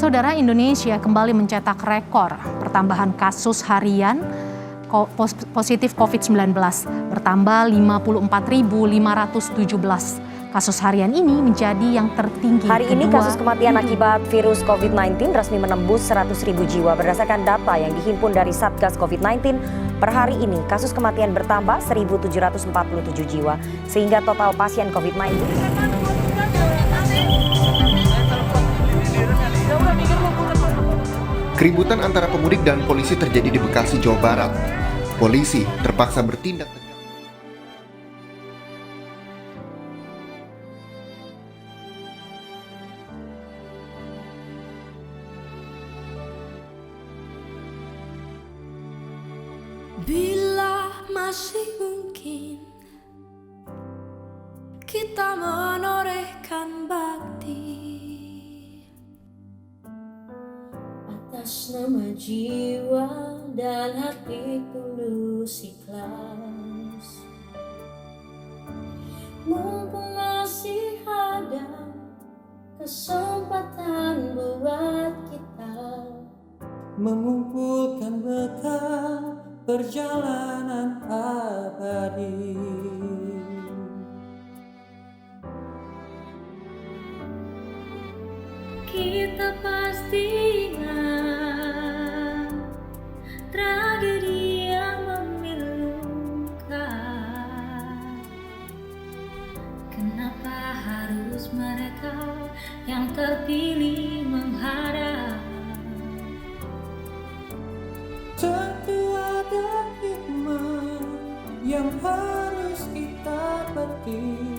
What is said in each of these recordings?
Saudara, Indonesia kembali mencetak rekor pertambahan kasus harian positif COVID-19 bertambah 54.517. Kasus harian ini menjadi yang tertinggi. Hari ini kasus kematian akibat virus COVID-19 resmi menembus 100.000 jiwa. Berdasarkan data yang dihimpun dari Satgas COVID-19, per hari ini kasus kematian bertambah 1.747 jiwa. Sehingga total pasien COVID-19... Keributan antara pemudik dan polisi terjadi di Bekasi, Jawa Barat. Polisi terpaksa bertindak tegas. Bila masih mungkin kita menorehkan bakti atas nama jiwa dan hati tulus ikhlas, mumpung masih ada kesempatan buat kita mengumpulkan bekal perjalanan abadi. Kita pasti ingat tragedi yang memilukan. Kenapa harus mereka yang terpilih menghadap? Tentu ada hikmah yang harus kita petik.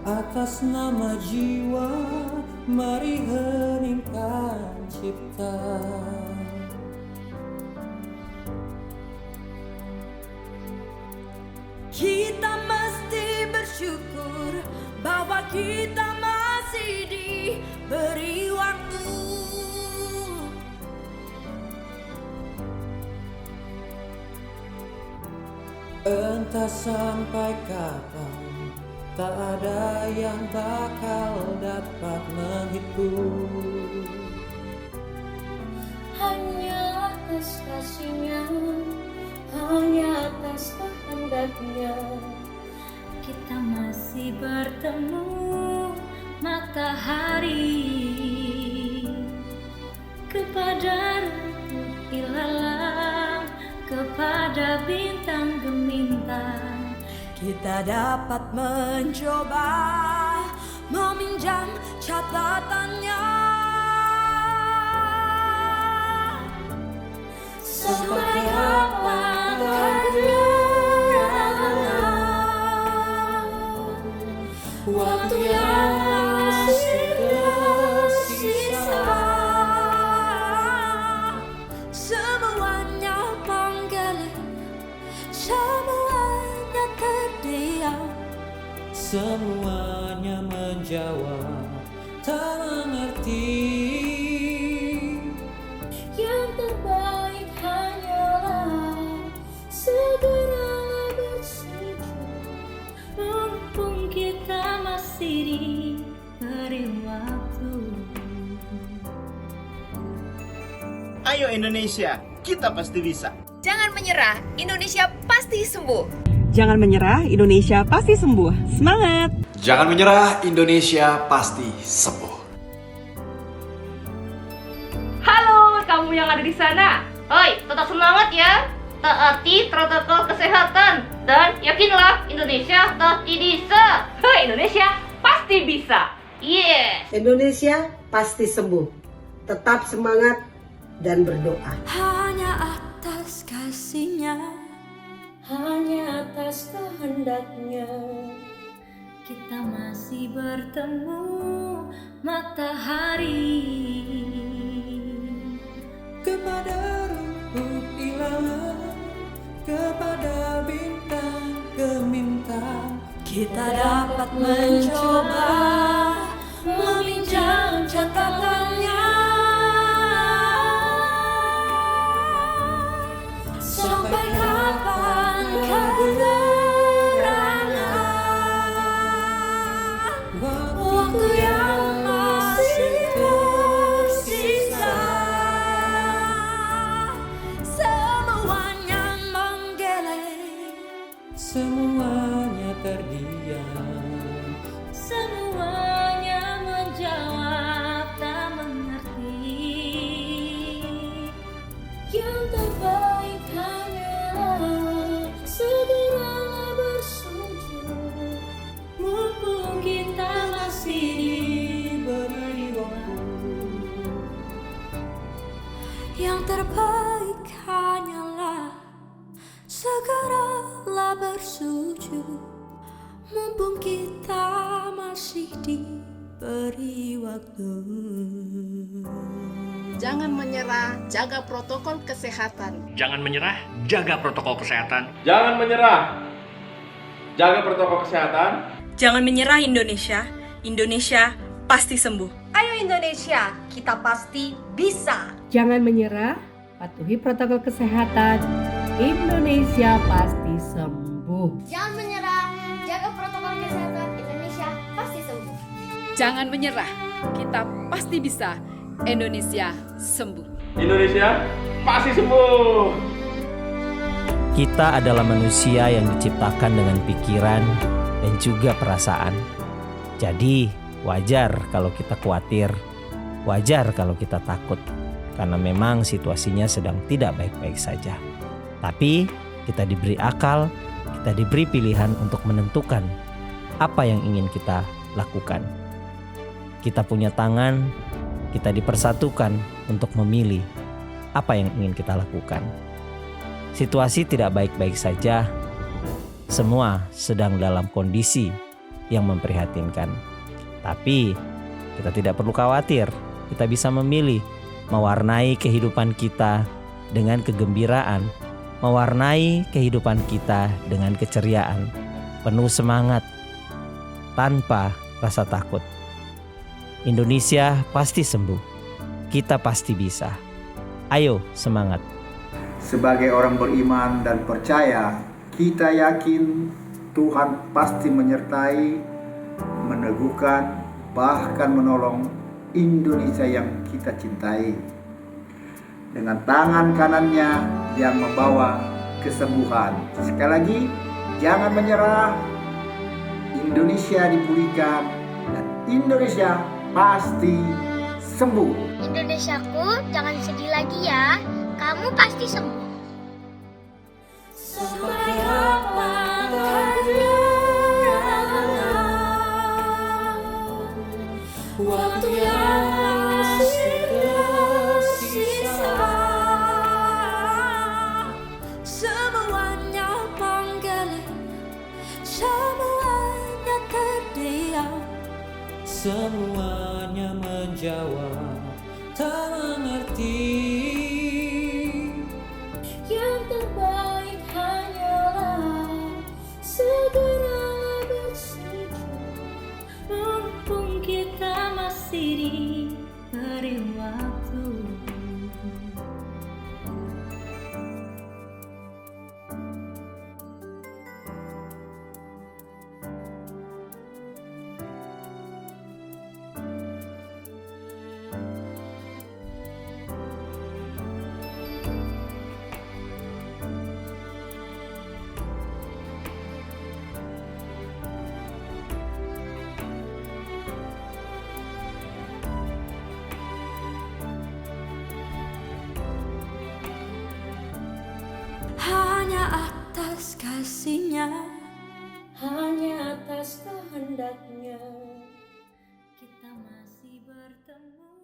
Atas nama jiwa, mari heningkan cipta. Kita mesti bersyukur bahwa kita masih diberi waktu. Entah sampai kapan, tak ada yang bakal dapat menghitung. Hanya atas kasihnya, hanya atas kehendaknya, kita masih bertemu matahari. Kepada ratu ilalang, kepada bintang gemintang, kita dapat mencoba meminjam catatannya. Sampai kapan waktu yang masih tersisa, semuanya menggeleng, semuanya terdiam, Semuanya menjawab, tak mengerti. yang terbaik hanyalah segera bersujud, mumpung kita masih diberi waktu. Ayo Indonesia, kita pasti bisa. Jangan menyerah, Indonesia pasti sembuh. Jangan menyerah, Indonesia pasti sembuh. Semangat! Jangan menyerah, Indonesia pasti sembuh. Halo, kamu yang ada di sana. Hoi, tetap semangat ya. Taati protokol kesehatan dan yakinlah Indonesia pasti bisa. Hei, Indonesia pasti bisa. Yes. Indonesia pasti sembuh. Tetap semangat dan berdoa. Hanya atas kasihnya, hanya atas kehendaknya, kita masih bertemu matahari. Kepada rumput ilalang, kepada bintang gemintang, kita dapat mencoba meminjam catatannya. Sampai kapan kegerangan waktu yang masih tersisa, terbaik hanyalah segeralah bersujud, mumpung kita masih diberi waktu. Jangan menyerah, jaga protokol kesehatan. Jangan menyerah, jaga protokol kesehatan. Jangan menyerah, jaga protokol kesehatan. Jangan menyerah Indonesia, Indonesia pasti sembuh. Ayo Indonesia, kita pasti bisa. Jangan menyerah, patuhi protokol kesehatan. Indonesia pasti sembuh. Jangan menyerah, jaga protokol kesehatan. Indonesia pasti sembuh. Jangan menyerah, kita pasti bisa. Indonesia sembuh. Indonesia pasti sembuh. Kita adalah manusia yang diciptakan dengan pikiran dan juga perasaan. Jadi, wajar kalau kita khawatir, wajar kalau kita takut, karena memang situasinya sedang tidak baik-baik saja. Tapi, kita diberi akal, kita diberi pilihan untuk menentukan apa yang ingin kita lakukan. Kita punya tangan, kita dipersatukan untuk memilih apa yang ingin kita lakukan. Situasi tidak baik-baik saja, semua sedang dalam kondisi yang memprihatinkan. Tapi kita tidak perlu khawatir, kita bisa memilih mewarnai kehidupan kita dengan kegembiraan, mewarnai kehidupan kita dengan keceriaan, penuh semangat, tanpa rasa takut. Indonesia pasti sembuh, kita pasti bisa. Ayo semangat. Sebagai orang beriman dan percaya, kita yakin Tuhan pasti menyertai, meneguhkan, bahkan menolong Indonesia yang kita cintai. Dengan tangan kanannya yang membawa kesembuhan. Sekali lagi, jangan menyerah. Indonesia dipulihkan dan Indonesia pasti sembuh. Indonesiaku, jangan sedih lagi ya. Kamu pasti sembuh. Sampai kapan hanya waktu yang masih tersisa, semuanya menggeleng, semuanya terdiam, semuanya menjawab tak mengerti. yang terbaik hanyalah segeralah bersujud, mumpung kita masih diberi waktu. Hanya atas kasih-Nya, hanya atas kehendak-Nya, kita masih bertemu.